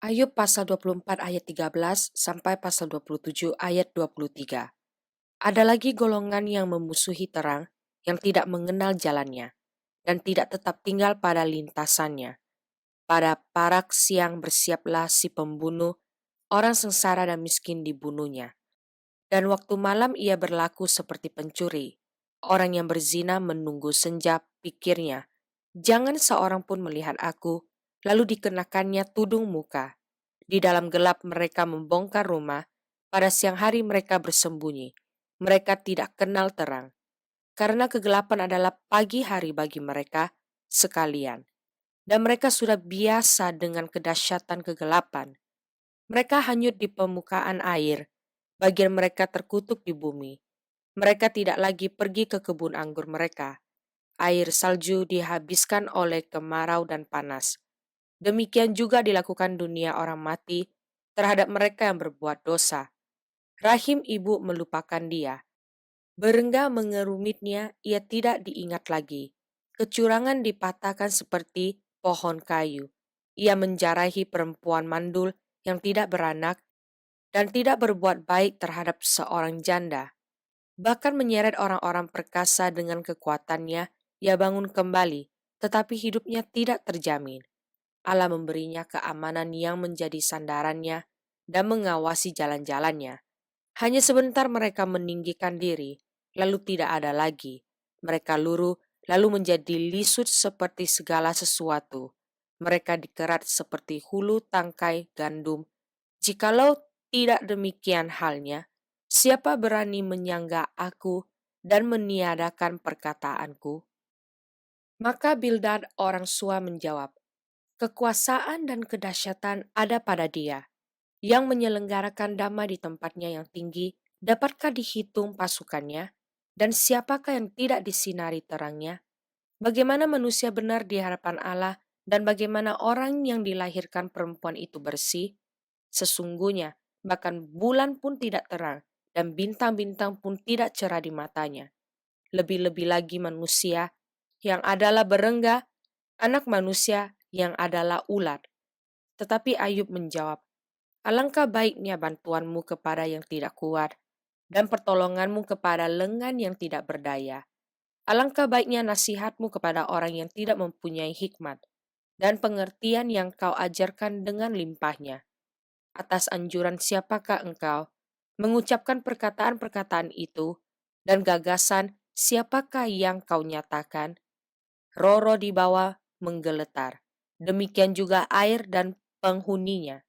Ayub pasal 24 ayat 13 sampai pasal 27 ayat 23. Ada lagi golongan yang memusuhi terang, yang tidak mengenal jalannya, dan tidak tetap tinggal pada lintasannya. Pada parak siang bersiaplah si pembunuh, orang sengsara dan miskin dibunuhnya. Dan waktu malam ia berlaku seperti pencuri. Orang yang berzina menunggu senja, pikirnya, jangan seorang pun melihat aku, lalu dikenakannya tudung muka. Di dalam gelap mereka membongkar rumah, pada siang hari mereka bersembunyi. Mereka tidak kenal terang, karena kegelapan adalah pagi hari bagi mereka sekalian. Dan mereka sudah biasa dengan kedahsyatan kegelapan. Mereka hanyut di permukaan air, bagian mereka terkutuk di bumi. Mereka tidak lagi pergi ke kebun anggur mereka. Air salju dihabiskan oleh kemarau dan panas. Demikian juga dilakukan dunia orang mati terhadap mereka yang berbuat dosa. Rahim ibu melupakan dia. Berengga mengerumitnya, ia tidak diingat lagi. Kecurangan dipatahkan seperti pohon kayu. Ia menjarahi perempuan mandul yang tidak beranak dan tidak berbuat baik terhadap seorang janda. Bahkan menyeret orang-orang perkasa dengan kekuatannya, ia bangun kembali, tetapi hidupnya tidak terjamin. Allah memberinya keamanan yang menjadi sandarannya dan mengawasi jalan-jalannya. Hanya sebentar mereka meninggikan diri, lalu tidak ada lagi. Mereka luruh, lalu menjadi lisut seperti segala sesuatu. Mereka dikerat seperti hulu tangkai gandum. Jikalau tidak demikian halnya, siapa berani menyangga aku dan meniadakan perkataanku? Maka Bildad orang Sua menjawab, kekuasaan dan kedahsyatan ada pada dia, yang menyelenggarakan damai di tempatnya yang tinggi. Dapatkah dihitung pasukannya? Dan siapakah yang tidak disinari terangnya? Bagaimana manusia benar di hadapan Allah, dan bagaimana orang yang dilahirkan perempuan itu bersih? Sesungguhnya, bahkan bulan pun tidak terang, dan bintang-bintang pun tidak cerah di matanya. Lebih-lebih lagi manusia yang adalah berengga, anak manusia yang adalah ular. Tetapi Ayub menjawab, alangkah baiknya bantuanmu kepada yang tidak kuat, dan pertolonganmu kepada lengan yang tidak berdaya. Alangkah baiknya nasihatmu kepada orang yang tidak mempunyai hikmat, dan pengertian yang kau ajarkan dengan limpahnya. Atas anjuran siapakah engkau mengucapkan perkataan-perkataan itu, dan gagasan siapakah yang kau nyatakan? Roro di bawah menggeletar, demikian juga air dan penghuninya.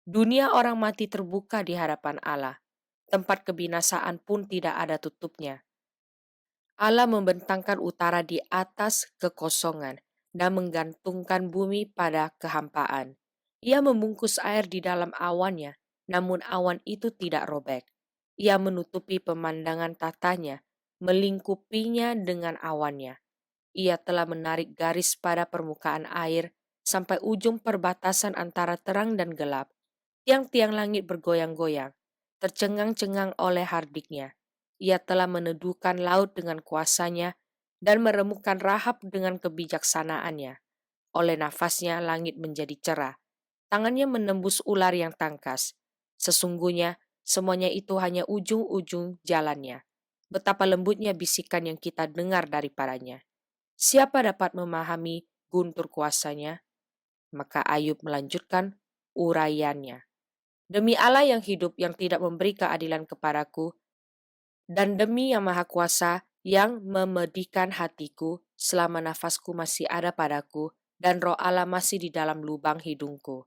Dunia orang mati terbuka di hadapan Allah, tempat kebinasaan pun tidak ada tutupnya. Allah membentangkan utara di atas kekosongan dan menggantungkan bumi pada kehampaan. Ia membungkus air di dalam awannya, namun awan itu tidak robek. Ia menutupi pemandangan tatanya, melingkupinya dengan awannya. Ia telah menarik garis pada permukaan air sampai ujung perbatasan antara terang dan gelap. Tiang-tiang langit bergoyang-goyang, tercengang-cengang oleh hardiknya. Ia telah meneduhkan laut dengan kuasanya dan meremukkan Rahab dengan kebijaksanaannya. Oleh nafasnya langit menjadi cerah. Tangannya menembus ular yang tangkas. Sesungguhnya semuanya itu hanya ujung-ujung jalannya. Betapa lembutnya bisikan yang kita dengar daripadanya. Siapa dapat memahami guntur kuasanya? Maka Ayub melanjutkan uraiannya. Demi Allah yang hidup yang tidak memberi keadilan kepadaku, dan demi Yang Maha Kuasa yang memedihkan hatiku selama nafasku masih ada padaku dan roh Allah masih di dalam lubang hidungku.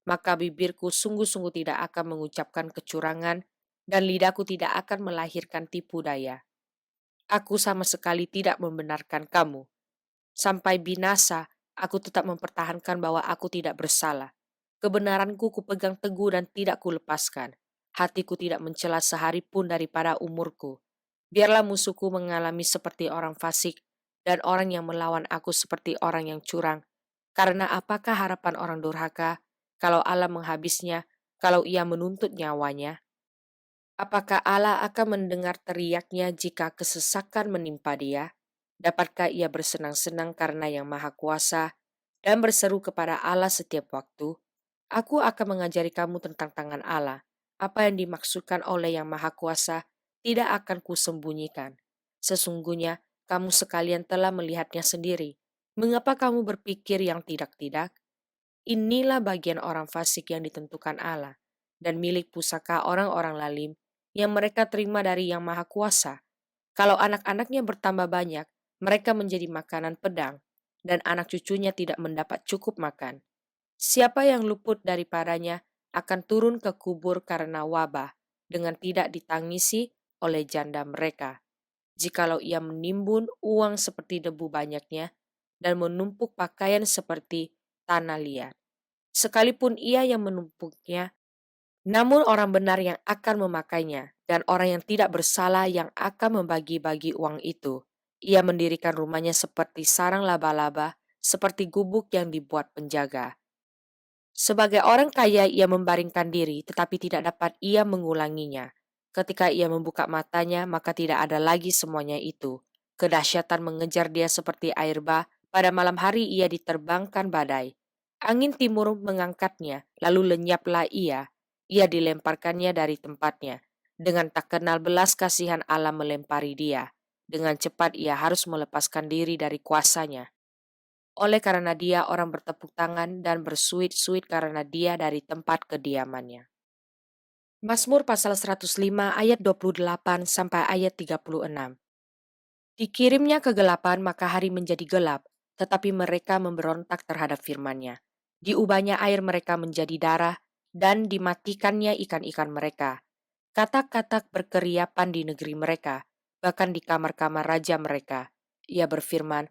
Maka bibirku sungguh-sungguh tidak akan mengucapkan kecurangan dan lidahku tidak akan melahirkan tipu daya. Aku sama sekali tidak membenarkan kamu. Sampai binasa, aku tetap mempertahankan bahwa aku tidak bersalah. Kebenaranku kupegang teguh dan tidak kulepaskan. Hatiku tidak mencela sehari pun daripada umurku. Biarlah musuhku mengalami seperti orang fasik, dan orang yang melawan aku seperti orang yang curang. Karena apakah harapan orang durhaka, kalau Allah menghabisnya, kalau ia menuntut nyawanya? Apakah Allah akan mendengar teriaknya jika kesesakan menimpa dia? Dapatkah ia bersenang-senang karena Yang Maha Kuasa dan berseru kepada Allah setiap waktu? Aku akan mengajari kamu tentang tangan Allah. Apa yang dimaksudkan oleh Yang Maha Kuasa tidak akan kusembunyikan. Sesungguhnya kamu sekalian telah melihatnya sendiri. Mengapa kamu berpikir yang tidak-tidak? Inilah bagian orang fasik yang ditentukan Allah dan milik pusaka orang-orang lalim yang mereka terima dari Yang Maha Kuasa. Kalau anak-anaknya bertambah banyak, mereka menjadi makanan pedang, dan anak cucunya tidak mendapat cukup makan. Siapa yang luput daripadanya akan turun ke kubur karena wabah, dengan tidak ditangisi oleh janda mereka. Jikalau ia menimbun uang seperti debu banyaknya, dan menumpuk pakaian seperti tanah liat. Sekalipun ia yang menumpuknya, namun orang benar yang akan memakainya, dan orang yang tidak bersalah yang akan membagi-bagi uang itu. Ia mendirikan rumahnya seperti sarang laba-laba, seperti gubuk yang dibuat penjaga. Sebagai orang kaya ia membaringkan diri, tetapi tidak dapat ia mengulanginya. Ketika ia membuka matanya, maka tidak ada lagi semuanya itu. Kedahsyatan mengejar dia seperti air bah, pada malam hari ia diterbangkan badai. Angin timur mengangkatnya, lalu lenyaplah ia. Ia dilemparkannya dari tempatnya. Dengan tak kenal belas kasihan Allah melempari dia. Dengan cepat ia harus melepaskan diri dari kuasanya. Oleh karena dia orang bertepuk tangan dan bersuit-suit karena dia dari tempat kediamannya. Mazmur pasal 105 ayat 28 sampai ayat 36. Dikirimnya kegelapan maka hari menjadi gelap, tetapi mereka memberontak terhadap firman-Nya. Diubahnya air mereka menjadi darah dan dimatikannya ikan-ikan mereka. Katak-katak berkeriapan di negeri mereka, bahkan di kamar-kamar raja mereka. Ia berfirman,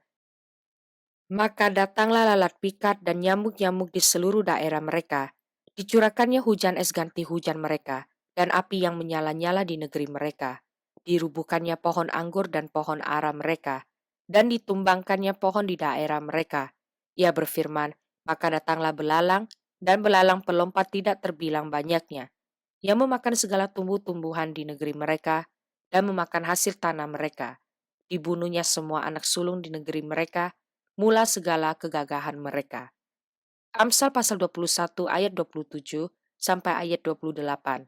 maka datanglah lalat pikat dan nyamuk-nyamuk di seluruh daerah mereka. Dicurahkannya hujan es ganti hujan mereka, dan api yang menyala-nyala di negeri mereka. Dirubuhkannya pohon anggur dan pohon ara mereka, dan ditumbangkannya pohon di daerah mereka. Ia berfirman, maka datanglah belalang, dan belalang pelompat tidak terbilang banyaknya, yang memakan segala tumbuh-tumbuhan di negeri mereka, dan memakan hasil tanah mereka. Dibunuhnya semua anak sulung di negeri mereka, mula segala kegagahan mereka. Amsal pasal 21 ayat 27 sampai ayat 28.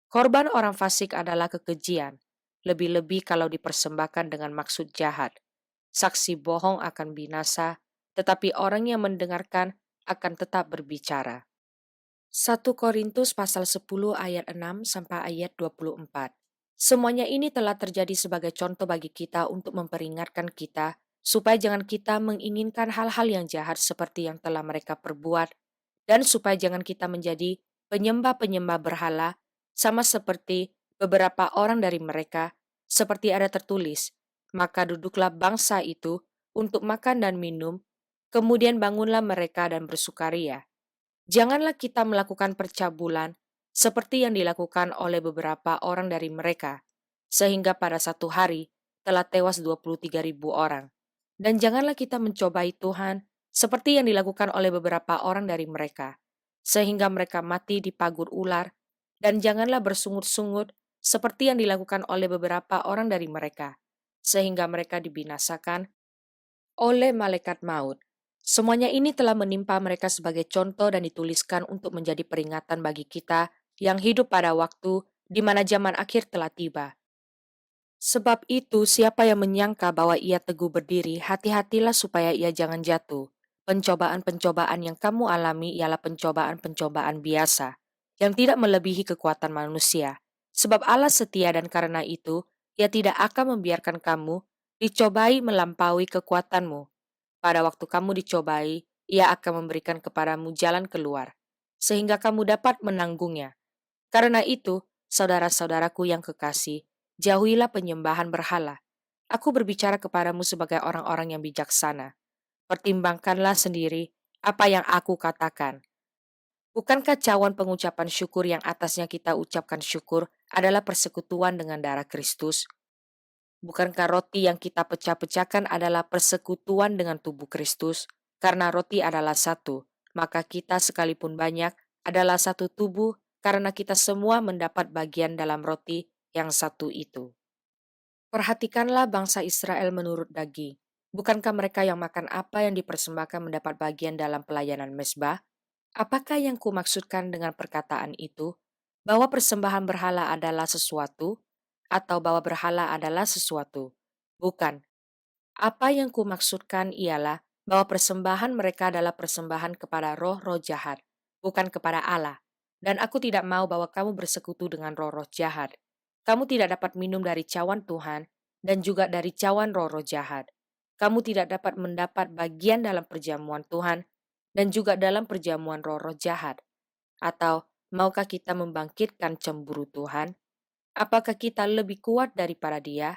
Korban orang fasik adalah kekejian, lebih-lebih kalau dipersembahkan dengan maksud jahat. Saksi bohong akan binasa, tetapi orang yang mendengarkan akan tetap berbicara. 1 Korintus pasal 10 ayat 6 sampai ayat 24. Semuanya ini telah terjadi sebagai contoh bagi kita untuk memperingatkan kita supaya jangan kita menginginkan hal-hal yang jahat seperti yang telah mereka perbuat, dan supaya jangan kita menjadi penyembah-penyembah berhala sama seperti beberapa orang dari mereka, seperti ada tertulis, maka duduklah bangsa itu untuk makan dan minum, kemudian bangunlah mereka dan bersukaria. Janganlah kita melakukan percabulan seperti yang dilakukan oleh beberapa orang dari mereka, sehingga pada satu hari telah tewas 23.000 orang. Dan janganlah kita mencobai Tuhan seperti yang dilakukan oleh beberapa orang dari mereka, sehingga mereka mati di pagur ular, dan janganlah bersungut-sungut seperti yang dilakukan oleh beberapa orang dari mereka, sehingga mereka dibinasakan oleh malaikat maut. Semuanya ini telah menimpa mereka sebagai contoh dan dituliskan untuk menjadi peringatan bagi kita yang hidup pada waktu di mana zaman akhir telah tiba. Sebab itu, siapa yang menyangka bahwa ia teguh berdiri, hati-hatilah supaya ia jangan jatuh. Pencobaan-pencobaan yang kamu alami ialah pencobaan-pencobaan biasa, yang tidak melebihi kekuatan manusia. Sebab Allah setia dan karena itu, ia tidak akan membiarkan kamu dicobai melampaui kekuatanmu. Pada waktu kamu dicobai, ia akan memberikan kepadamu jalan keluar, sehingga kamu dapat menanggungnya. Karena itu, saudara-saudaraku yang kekasih, jauhilah penyembahan berhala. Aku berbicara kepadamu sebagai orang-orang yang bijaksana. Pertimbangkanlah sendiri apa yang aku katakan. Bukankah cawan pengucapan syukur yang atasnya kita ucapkan syukur adalah persekutuan dengan darah Kristus? Bukankah roti yang kita pecah-pecahkan adalah persekutuan dengan tubuh Kristus? Karena roti adalah satu, maka kita sekalipun banyak adalah satu tubuh karena kita semua mendapat bagian dalam roti yang satu itu. Perhatikanlah bangsa Israel menurut daging. Bukankah mereka yang makan apa yang dipersembahkan mendapat bagian dalam pelayanan mezbah? Apakah yang kumaksudkan dengan perkataan itu? Bahwa persembahan berhala adalah sesuatu, atau bahwa berhala adalah sesuatu? Bukan. Apa yang kumaksudkan ialah bahwa persembahan mereka adalah persembahan kepada roh-roh jahat, bukan kepada Allah. Dan aku tidak mau bahwa kamu bersekutu dengan roh-roh jahat. Kamu tidak dapat minum dari cawan Tuhan dan juga dari cawan roh-roh jahat. Kamu tidak dapat mendapat bagian dalam perjamuan Tuhan dan juga dalam perjamuan roh-roh jahat. Atau maukah kita membangkitkan cemburu Tuhan? Apakah kita lebih kuat daripada Dia?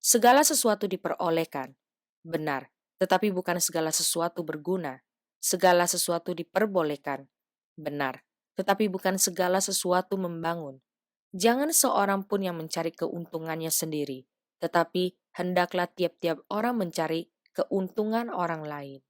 Segala sesuatu diperolehkan, benar, tetapi bukan segala sesuatu berguna. Segala sesuatu diperbolehkan, benar, tetapi bukan segala sesuatu membangun. Jangan seorang pun yang mencari keuntungannya sendiri, tetapi hendaklah tiap-tiap orang mencari keuntungan orang lain.